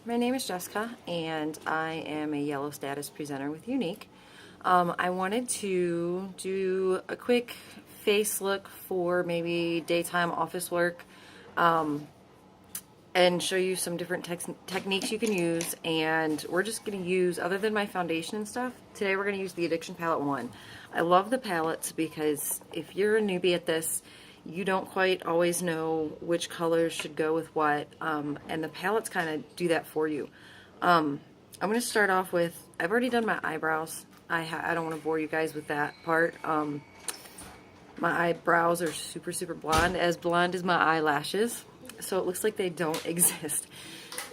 My name is Jessica, and I am a yellow status presenter with Younique. I wanted to do a quick face look for maybe daytime office work, and show you some different techniques you can use. And we're just going to use, other than my foundation and stuff, today we're going to use the Addiction Palette 1. I love the palettes because if you're a newbie at this, you don't quite always know which colors should go with what, and the palettes kind of do that for you. I'm going to start off with, I've already done my eyebrows. I don't want to bore you guys with that part. My eyebrows are super blonde as my eyelashes, so it looks like they don't exist.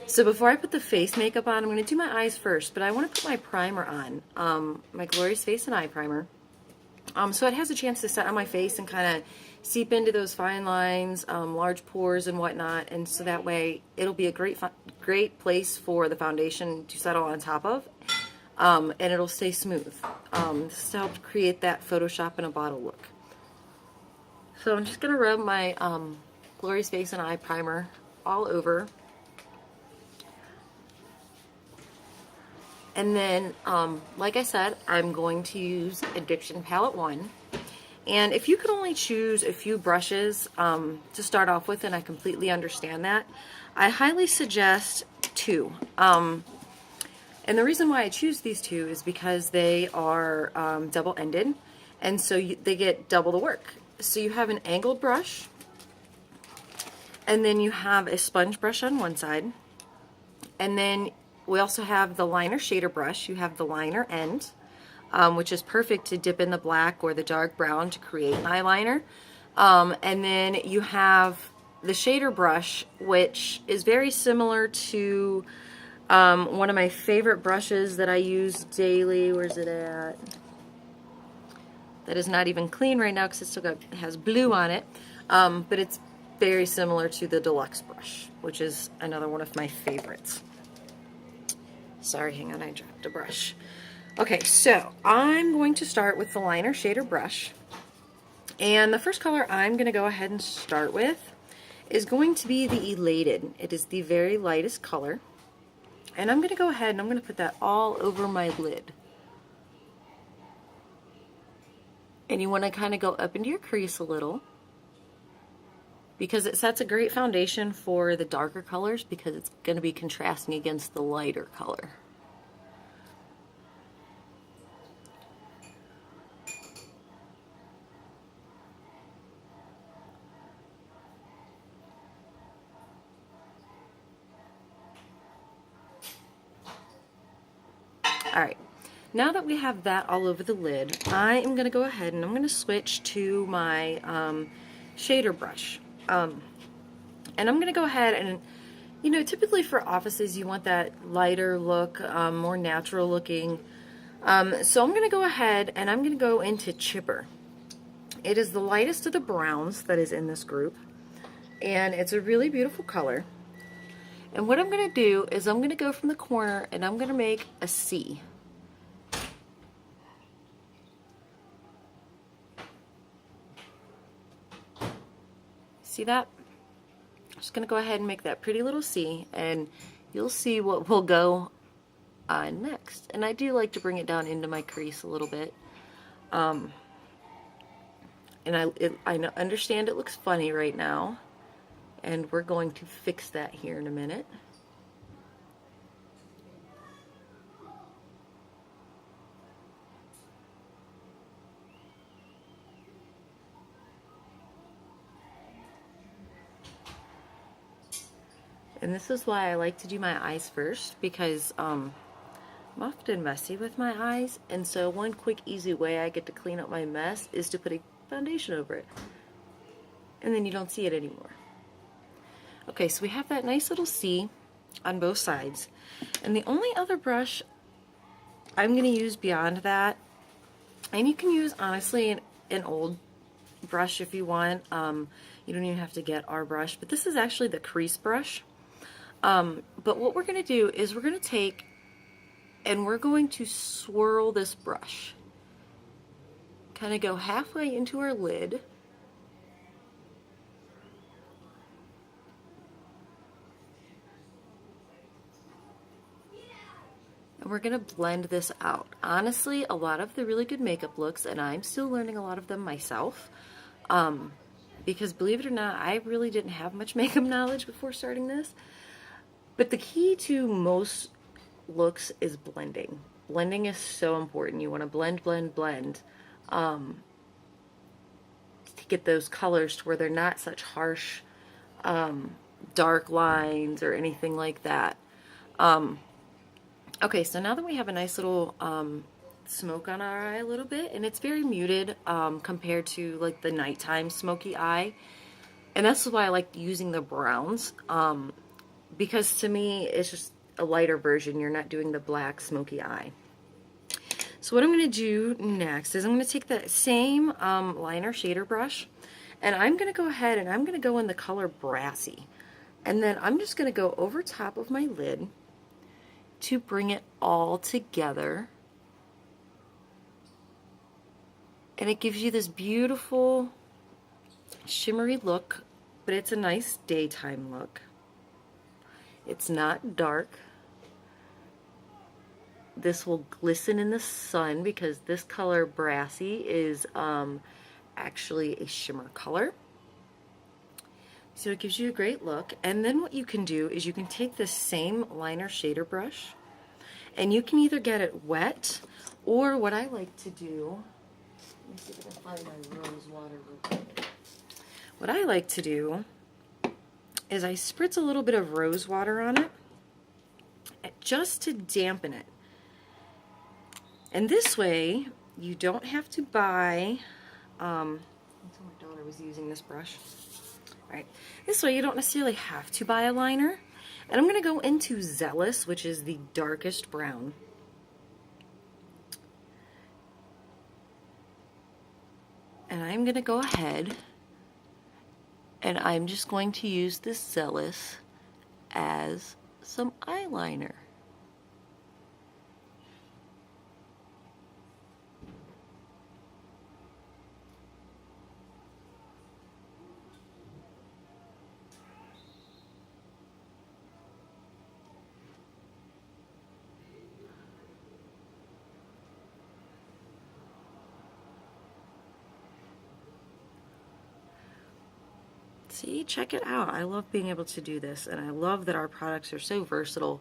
So before I put the face makeup on, I'm going to do my eyes first, but I want to put my primer on, my Glorious Face and Eye Primer. So it has a chance to set on my face and kind of seep into those fine lines, large pores and whatnot, and so that way it'll be a great place for the foundation to settle on top of, and it'll stay smooth. This to help create that Photoshop in a bottle look. So I'm just going to rub my Glorious Face and Eye Primer all over. And then, like I said, I'm going to use Addiction Palette 1. And if you could only choose a few brushes to start off with, and I completely understand that, I highly suggest 2. And the reason why I choose these 2 is because they are double-ended, and so they get double the work. So you have an angled brush, and then you have a sponge brush on one side, and then we also have the liner shader brush. You have the liner end, which is perfect to dip in the black or the dark brown to create an eyeliner. And then you have the shader brush, which is very similar to one of my favorite brushes that I use daily. Where's it at? That is not even clean right now because it still has blue on it. But it's very similar to the Deluxe brush, which is another one of my favorites. Sorry, hang on, I dropped a brush. Okay, so I'm going to start with the liner shader brush. And the first color I'm going to go ahead and start with is going to be the Elated. It is the very lightest color. And I'm going to go ahead and I'm going to put that all over my lid. And you want to kind of go up into your crease a little, because it sets a great foundation for the darker colors because it's going to be contrasting against the lighter color. Alright, now that we have that all over the lid, I am going to go ahead and I'm going to switch to my shader brush. And I'm going to go ahead and, you know, typically for offices you want that lighter look, more natural looking. So I'm going to go ahead and I'm going to go into Chipper. It is the lightest of the browns that is in this group, and it's a really beautiful color. And what I'm going to do is I'm going to go from the corner and I'm going to make a C. See that? I'm just going to go ahead and make that pretty little C, and you'll see what will go on next. And I do like to bring it down into my crease a little bit. And I understand it looks funny right now, and we're going to fix that here in a minute. And this is why I like to do my eyes first, because I'm often messy with my eyes, and so one quick easy way I get to clean up my mess is to put a foundation over it, and then you don't see it anymore. Okay, so we have that nice little C on both sides, and the only other brush I'm going to use beyond that, and you can use honestly an old brush if you want, you don't even have to get our brush, but this is actually the crease brush. But what we're going to do is we're going to take and we're going to swirl this brush, kind of go halfway into our lid, we're gonna blend this out. Honestly, a lot of the really good makeup looks, and I'm still learning a lot of them myself, because believe it or not, I really didn't have much makeup knowledge before starting this. But the key to most looks is blending. Blending is so important. You want to blend, blend, blend, to get those colors to where they're not such harsh, dark lines or anything like that. Okay, so now that we have a nice little smoke on our eye a little bit, and it's very muted compared to like the nighttime smoky eye, and that's why I like using the browns, because to me it's just a lighter version. You're not doing the black smoky eye. So what I'm going to do next is I'm going to take that same liner shader brush, and I'm going to go ahead and I'm going to go in the color Brassy, and then I'm just going to go over top of my lid to bring it all together, and it gives you this beautiful shimmery look, but it's a nice daytime look. It's not dark. This will glisten in the sun because this color Brassy is actually a shimmer color. So it gives you a great look. And then what you can do is you can take this same liner shader brush, and you can either get it wet, or what I like to do, let me see if I can find my rose water real quick. What I like to do is I spritz a little bit of rose water on it just to dampen it. And this way, you don't have to buy, until my daughter was using this brush. All right, this way you don't necessarily have to buy a liner. And I'm going to go into Zealous, which is the darkest brown. And I'm going to go ahead and I'm just going to use this Zealous as some eyeliner. See, check it out. I love being able to do this, and I love that our products are so versatile,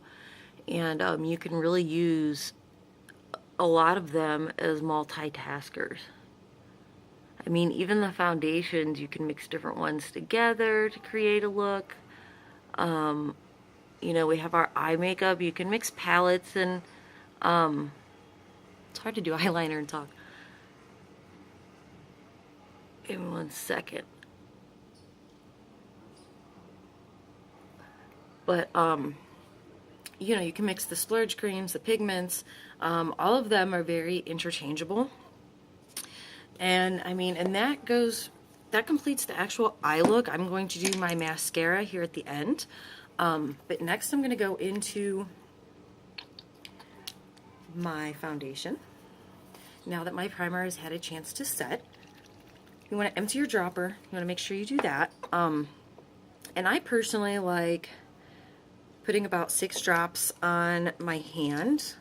and you can really use a lot of them as multitaskers. I mean, even the foundations, you can mix different ones together to create a look. You know, we have our eye makeup. You can mix palettes, and it's hard to do eyeliner and talk. Give me 1 second. But, you know, you can mix the splurge creams, the pigments, all of them are very interchangeable. And, I mean, and that completes the actual eye look. I'm going to do my mascara here at the end. But next I'm going to go into my foundation. Now that my primer has had a chance to set, you want to empty your dropper. You want to make sure you do that. And I personally like putting about 6 drops on my hand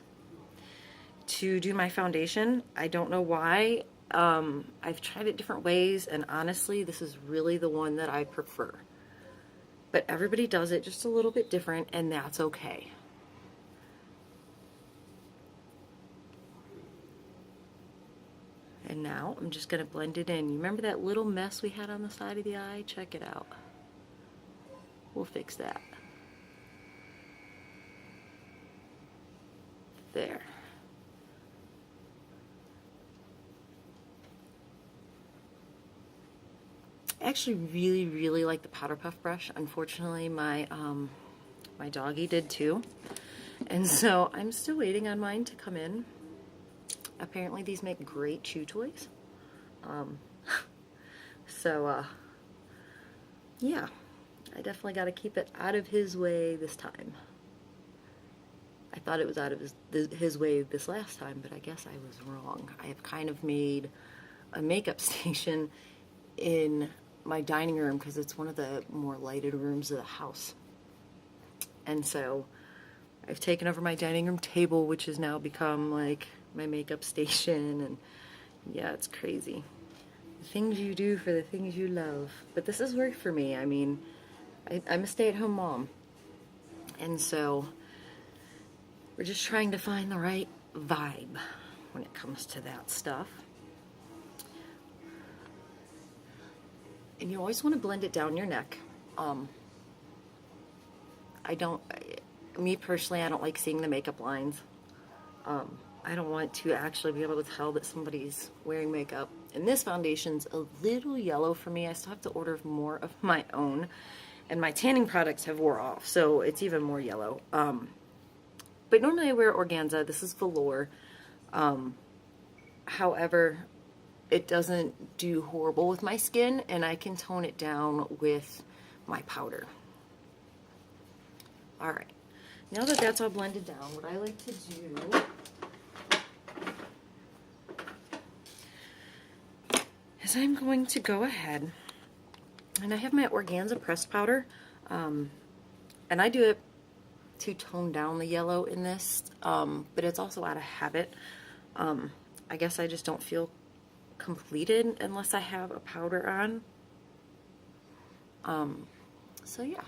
to do my foundation. I don't know why. I've tried it different ways, and honestly, this is really the one that I prefer. But everybody does it just a little bit different, and that's okay. And now I'm just going to blend it in. You remember that little mess we had on the side of the eye? Check it out. We'll fix that. There. I actually really like the powder puff brush. Unfortunately, my doggy did too, and so I'm still waiting on mine to come in. Apparently these make great chew toys. Yeah, I definitely got to keep it out of his way this time. I thought it was out of his way this last time, but I guess I was wrong. I have kind of made a makeup station in my dining room because it's one of the more lighted rooms of the house. And so I've taken over my dining room table, which has now become like my makeup station, and yeah, it's crazy. The things you do for the things you love. But this has worked for me. I mean, I'm a stay-at-home mom, and so we're just trying to find the right vibe when it comes to that stuff. And you always want to blend it down your neck. I don't, me personally, I don't like seeing the makeup lines. I don't want to actually be able to tell that somebody's wearing makeup. And this foundation's a little yellow for me. I still have to order more of my own. And my tanning products have wore off, so it's even more yellow. But normally I wear organza. This is velour. However, it doesn't do horrible with my skin, and I can tone it down with my powder. All right, now that that's all blended down, what I like to do is I'm going to go ahead, and I have my organza pressed powder, and I do it to tone down the yellow in this, but it's also out of habit. I guess I just don't feel completed unless I have a powder on. So yeah.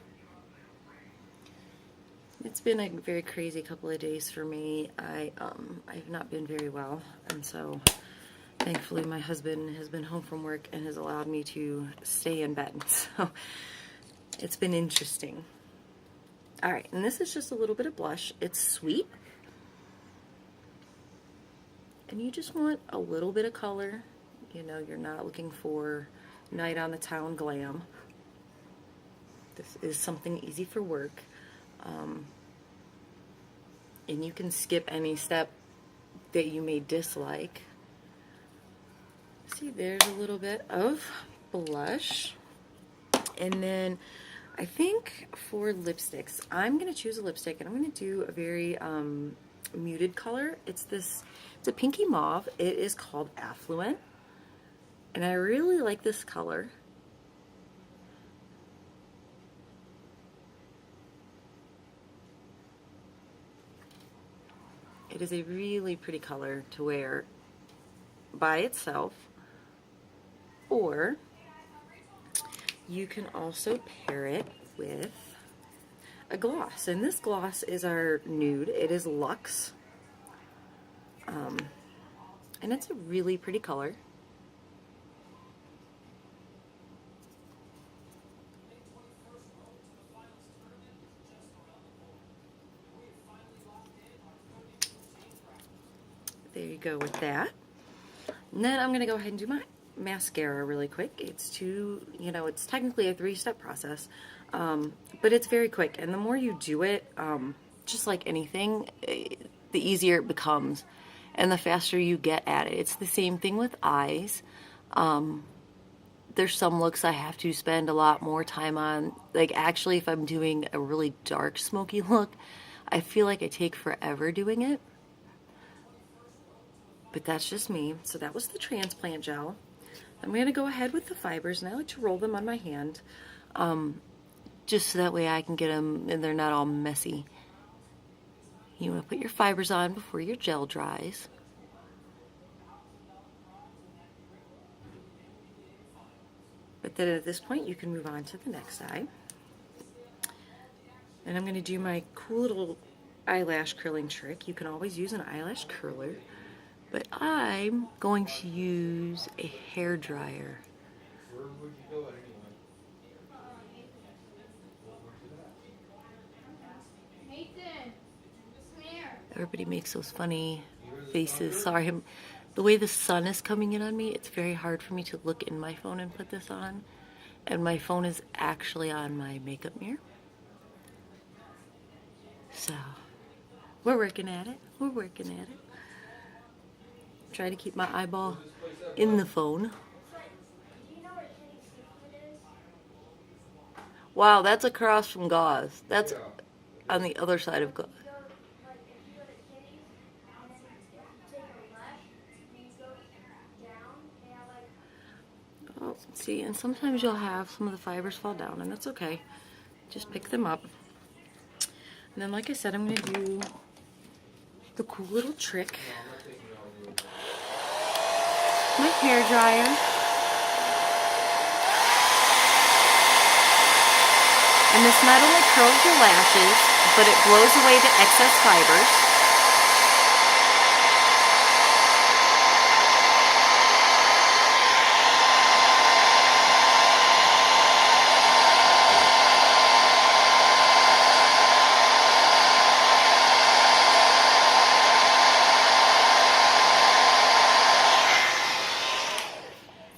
It's been a very crazy couple of days for me. I've not been very well, and so thankfully my husband has been home from work and has allowed me to stay in bed. So it's been interesting. All right, and this is just a little bit of blush. It's sweet, and you just want a little bit of color. You know, you're not looking for night on the town glam. This is something easy for work. And you can skip any step that you may dislike. See, there's a little bit of blush. And then I think for lipsticks, I'm going to choose a lipstick, and I'm going to do a very muted color. It's a pinky mauve. It is called Affluent. And I really like this color. It is a really pretty color to wear by itself, or you can also pair it with a gloss. And this gloss is our nude. It is Luxe. And it's a really pretty color. There you go with that. And then I'm going to go ahead and do my mascara really quick. It's it's technically a 3-step process, but it's very quick. And the more you do it, just like anything, the easier it becomes and the faster you get at it. It's the same thing with eyes. There's some looks I have to spend a lot more time on. Like, actually, if I'm doing a really dark, smoky look, I feel like I take forever doing it. But that's just me. So that was the transplant gel. I'm going to go ahead with the fibers, and I like to roll them on my hand, just so that way I can get them and they're not all messy. You want to put your fibers on before your gel dries. But then at this point, you can move on to the next eye. And I'm going to do my cool little eyelash curling trick. You can always use an eyelash curler. But I'm going to use a hair dryer. Where would you go anyway? Everybody makes those funny faces. Sorry, the way the sun is coming in on me, it's very hard for me to look in my phone and put this on. And my phone is actually on my makeup mirror. So, we're working at it. We're working at it. Try to keep my eyeball in the phone. Wow, that's across from Gauze. That's on the other side of Gauze. Oh, see, and sometimes you'll have some of the fibers fall down, and that's okay. Just pick them up. And then, like I said, I'm going to do the cool little trick. My hair dryer. And this not only curls your lashes, but it blows away the excess fibers.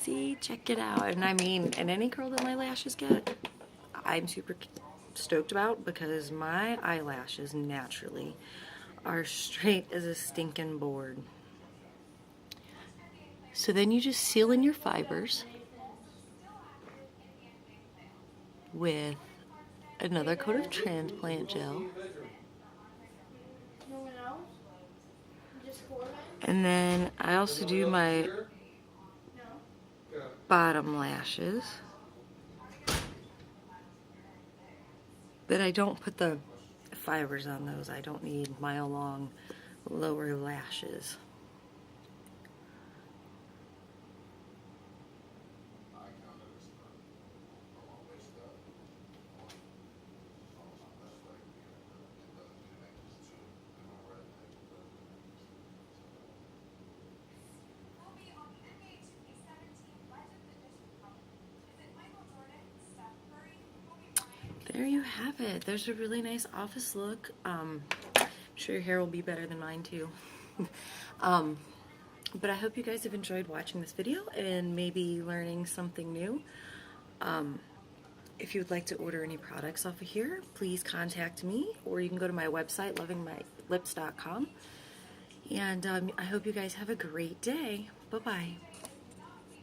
See, check it out. And I mean, and any curl that my lashes get, I'm super stoked about, because my eyelashes naturally are straight as a stinking board. So then you just seal in your fibers with another coat of transplant gel. And then I also do my bottom lashes. But I don't put the fibers on those. I don't need mile long lower lashes. There you have it. There's a really nice office look. I'm sure your hair will be better than mine too. But I hope you guys have enjoyed watching this video and maybe learning something new. If you would like to order any products off of here, please contact me, or you can go to my website, lovingmylips.com. And I hope you guys have a great day. Bye-bye.